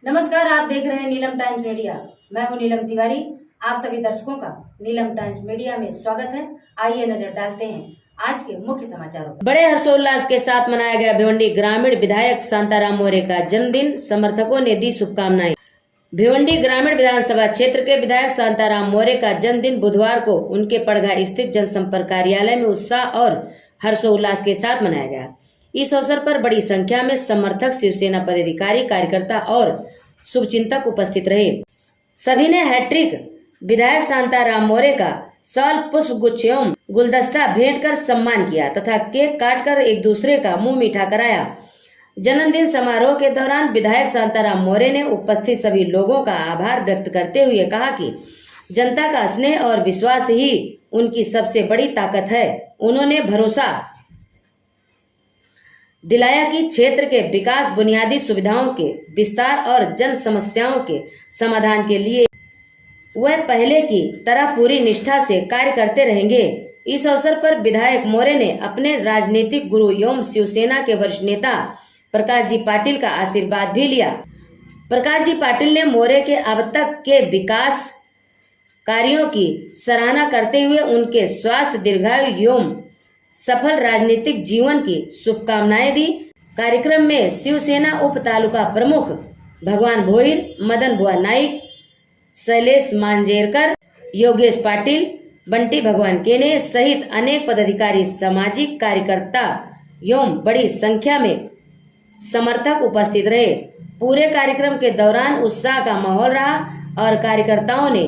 नमस्कार, आप देख रहे हैं नीलम टाइम्स मीडिया। मैं हूं नीलम तिवारी। आप सभी दर्शकों का नीलम टाइम्स मीडिया में स्वागत है। आइए नजर डालते हैं आज के मुख्य समाचारों पर। बड़े हर्षोल्लास के साथ मनाया गया भिवंडी ग्रामीण विधायक शांताराम मोरे का जन्मदिन। समर्थकों ने दी शुभकामनाएं। भिवंडी ग्रामीण विधानसभा क्षेत्र के विधायक शांताराम मोरे का जन्मदिन बुधवार को उनके पड़घा स्थित जनसंपर्क कार्यालय में उत्साह और हर्षोल्लास के साथ मनाया गया। इस अवसर पर बड़ी संख्या में समर्थक, शिवसेना पदाधिकारी, कार्यकर्ता और शुभचिंतक उपस्थित रहे। सभी ने हैट्रिक विधायक शांताराम मोरे का शाल, पुष्प गुच्छ एवं गुलदस्ता भेंट कर सम्मान किया तथा केक काटकर एक दूसरे का मुंह मीठा कराया। जन्मदिन समारोह के दौरान विधायक शांताराम मोरे ने उपस्थित सभी लोगों का आभार व्यक्त करते हुए कहा कि जनता का स्नेह और विश्वास ही उनकी सबसे बड़ी ताकत है। उन्होंने भरोसा दिलाया कि क्षेत्र के विकास, बुनियादी सुविधाओं के विस्तार और जन समस्याओं के समाधान के लिए वह पहले की तरह पूरी निष्ठा से कार्य करते रहेंगे। इस अवसर पर विधायक मोरे ने अपने राजनीतिक गुरु एवं शिवसेना के वरिष्ठ नेता प्रकाश जी पाटिल का आशीर्वाद भी लिया। प्रकाश जी पाटिल ने मोरे के अब तक के विकास कार्यों की सराहना करते हुए उनके स्वास्थ्य, दीर्घायु एवं सफल राजनीतिक जीवन की शुभकामनाएं दी। कार्यक्रम में शिवसेना उप तालुका प्रमुख भगवान भोईर, मदन बुआ नाइक, शैलेश मांजेरकर, योगेश पाटिल, बंटी भगवान केने सहित अनेक पदाधिकारी, सामाजिक कार्यकर्ता एवं बड़ी संख्या में समर्थक उपस्थित रहे। पूरे कार्यक्रम के दौरान उत्साह का माहौल रहा और कार्यकर्ताओं ने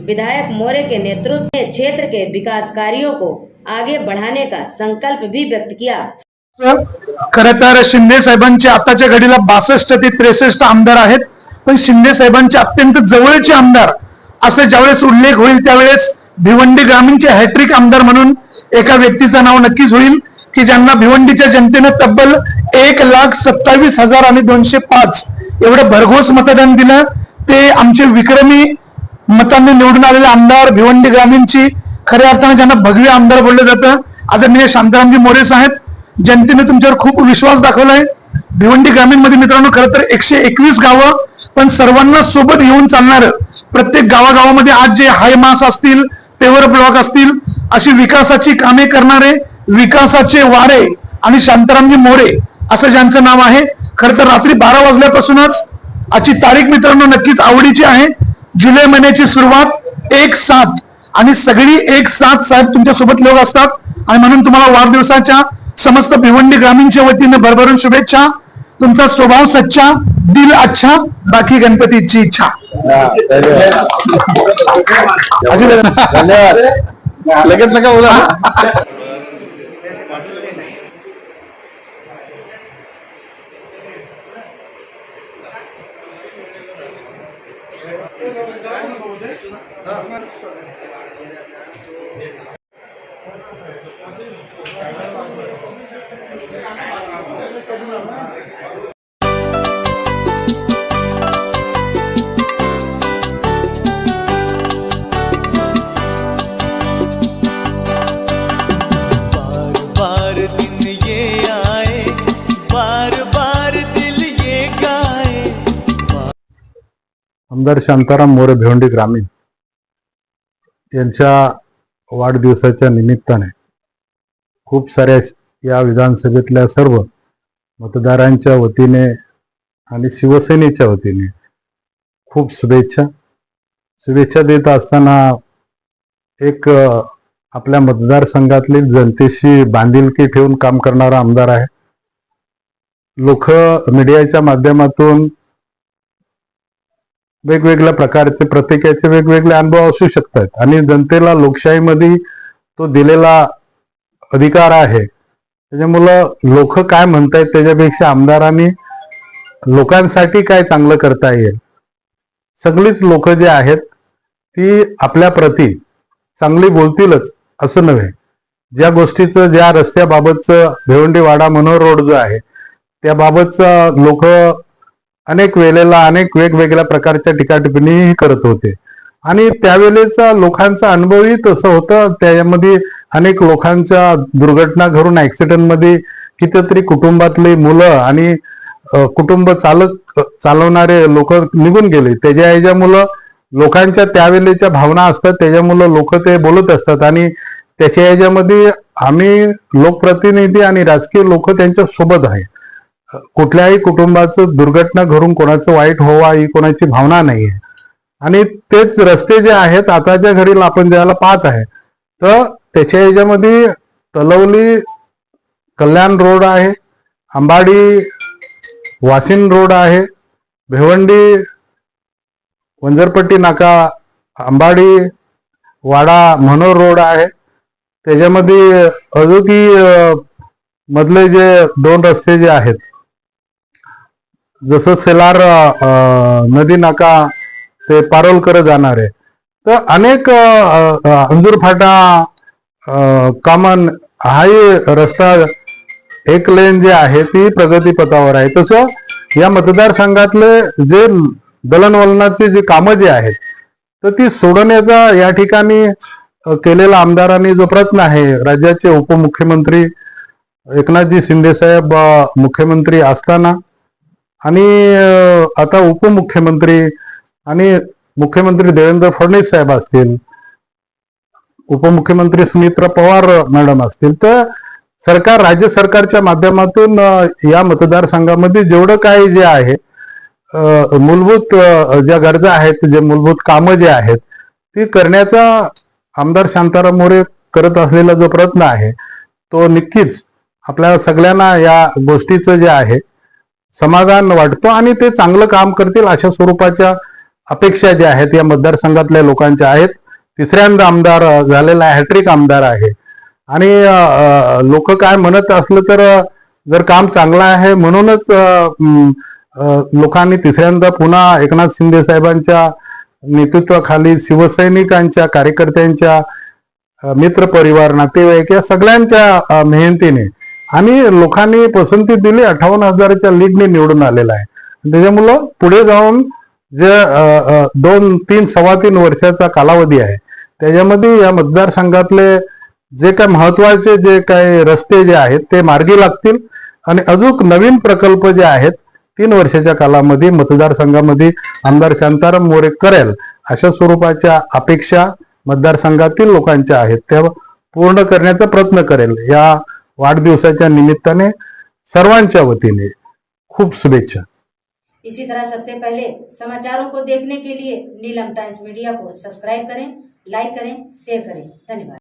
विधायक मोरे के नेतृत्व में क्षेत्र के विकास कार्यों को आगे बढ़ाने का संकल्प भी व्यक्त किया। खरं तर शिंदे साहेबांचे आताच्या घडीला 62 ते 63 आमदार आहेत, पण शिंदे साहेबांचे अत्यंत जवळचे आमदार असं ज्यावेळेस उल्लेख होईल त्यावेळेस भिवंडी ग्रामीणचे हॅट्रिक आमदार म्हणून एका व्यक्तीचं नाव नक्कीच होईल की ज्यांना भिवंडीच्या जनतेने तब्बल 1,27,205 एवढं भरघोस मतदान दिलं। ते आमचे विक्रमी मतांनी निवडून आलेले आमदार, भिवंडी ग्रामीणची खऱ्या अर्थाने ज्यांना भगवे आमदार बोललं जातं, आदरणीय शांतारामजी मोरे साहेब, जनतेने तुमच्यावर खूप विश्वास दाखवलाय। भिवंडी ग्रामीण मध्ये मित्रांनो खरं तर 121 गावं, पण सर्वांना सोबत घेऊन चालणार प्रत्येक गावागावामध्ये आज जे हाय मास असतील, पेवर ब्लॉक असतील, अशी विकासाची कामे करणारे, विकासाचे वारे आणि शांतारामजी मोरे असं ज्यांचं नाव आहे। खरं तर रात्री 12 वाजल्यापासूनच आजची तारीख मित्रांनो नक्कीच आवडीची आहे। जुलै महिन्याची सुरुवात 1/7 आणि सगळी 1/7 साहेब तुमच्या सोबत लोक असतात आणि म्हणून तुम्हाला वाढदिवसाच्या समस्त भिवंडी ग्रामीणच्या वतीने भरभरून शुभेच्छा। तुमचा स्वभाव सच्चा, दिल अच्छा, बाकी गणपतीची इच्छा। लगेच नका बोला। आमदार शांताराम मोरे भिवंडी ग्रामीण यांच्या वाढदिवसाच्या निमित्ताने खूप साऱ्या या विधानसभेतल्या सर्व मतदारांच्या वतीने आणि शिवसेनेच्या वतीने खूप शुभेच्छा देत असताना एक आपल्या मतदारसंघातली जनतेशी बांधिलकी ठेवून काम करणारा आमदार आहे। लोक मीडियाच्या माध्यमातून वेगवेगळ्या प्रकारचे, प्रत्येकाचे वेगवेगळे अनुभव असू शकतात आणि जनतेला लोकशाहीमध्ये तो दिलेला अधिकार आहे। त्याच्यामुळं लोक काय म्हणतायत त्याच्यापेक्षा आमदारांनी लोकांसाठी काय चांगलं करता येईल, सगळीच लोक जे आहेत ती आपल्या प्रती चांगली बोलतीलच असं नव्हे। ज्या गोष्टीचं, ज्या रस्त्याबाबतचं भिवंडी वाडा मनोहर रोड जो आहे त्याबाबतचं लोक अनेक वेळेला अनेक वेगवेगळ्या प्रकारच्या टीकाटिप्पणी करत होते आणि त्यावेळेचा लोकांचा अनुभवही तसं होतं। त्यामध्ये अनेक लोकांच्या दुर्घटना घडून ऍक्सिडेंट मध्ये कितीतरी कुटुंबातली मुलं आणि कुटुंब चालवणारे लोक निघून गेले. त्याच्या ह्याच्यामुळं लोकांच्या त्यावेळेच्या भावना असतात, त्याच्यामुळं लोक ते बोलत असतात आणि त्याच्या ह्याच्यामध्ये आम्ही लोकप्रतिनिधी आणि राजकीय लोक त्यांच्या सोबत आहे. कुठल्याही कुटुंबाचं दुर्घटना घडून कोणाचं वाईट व्हावा ही कोणाची भावना नाही आहे. आणि तेच रस्ते जे आहेत आताच्या घडीला आपण ज्याला पाहत आहे, तर त्याच्या ह्याच्यामध्ये तलवली कल्याण रोड आहे, अंबाडी वासिन रोड आहे, भिवंडी वंजरपट्टी नाका, अंबाडी वाडा मनोर रोड आहे. त्याच्यामध्ये अजून मधले जे 2 रस्ते जे आहेत, जसं सेलार नदी नाका ते पारोलकर जाणारे, तर अनेक अंजूर फाटा कामन हाही रस्ता 1 लेन जे आहे ती प्रगतीपथावर आहे. तसं या मतदारसंघातले जे दळणवळणाचे जे कामं जे आहेत तर ती सोडवण्याचा या ठिकाणी केलेला आमदारांनी जो प्रयत्न आहे, राज्याचे उपमुख्यमंत्री एकनाथजी शिंदे साहेब मुख्यमंत्री असताना आणि आता उपमुख्यमंत्री आणि मुख्यमंत्री देवेंद्र फडणवीस साहेब असतील, उपमुख्यमंत्री सुमित्रा पवार मॅडम असतील, तर सरकार राज्य सरकारच्या माध्यमातून या मतदारसंघामध्ये जेवढं काही जे आहे मूलभूत ज्या गरजा आहेत, जे मूलभूत कामं जे आहेत ती करण्याचा आमदार शांताराम मोरे करत असलेला जो प्रयत्न आहे तो नक्कीच आपल्या सगळ्यांना या गोष्टीचं जे आहे समाधान वाटतो आणि ते चांगलं काम करतील अशा स्वरूपाच्या अपेक्षा ज्या आहेत या मतदारसंघातल्या लोकांच्या आहेत. 3ऱ्यांदा आमदार झालेला हॅट्रिक आमदार आहे आणि लोक काय म्हणत असलं तर जर काम चांगलं आहे म्हणूनच लोकांनी 3ऱ्यांदा पुन्हा एकनाथ शिंदे साहेबांच्या नेतृत्वाखाली शिवसैनिकांच्या कार्यकर्त्यांच्या मित्र परिवार नातेवाईक या सगळ्यांच्या मेहनतीने आणि लोकांनी पसंती दिली. 58,000च्या लीडने निवडून आलेला आहे. त्याच्यामुळं पुढे जाऊन जे 2-3 वर्षाचा कालावधी आहे त्याच्यामध्ये या मतदारसंघातले जे काय महत्वाचे जे काही रस्ते जे आहेत ते मार्गी लागतील आणि अजून नवीन प्रकल्प जे आहेत 3 वर्षाच्या कालामध्ये मतदारसंघामध्ये आमदार शांताराम मोरे करेल अशा स्वरूपाच्या अपेक्षा मतदारसंघातील लोकांच्या आहेत, त्या पूर्ण करण्याचा प्रयत्न करेल. या वाढदिवसाच्या निमित्ताने सर्वांच्या वतीने खूप शुभेच्छा. इसी तरह सबसे पहले समाचारों को देखने के लिए नीलम टाइम्स मीडिया को सब्सक्राइब करें, लाइक करें, शेयर करें. धन्यवाद.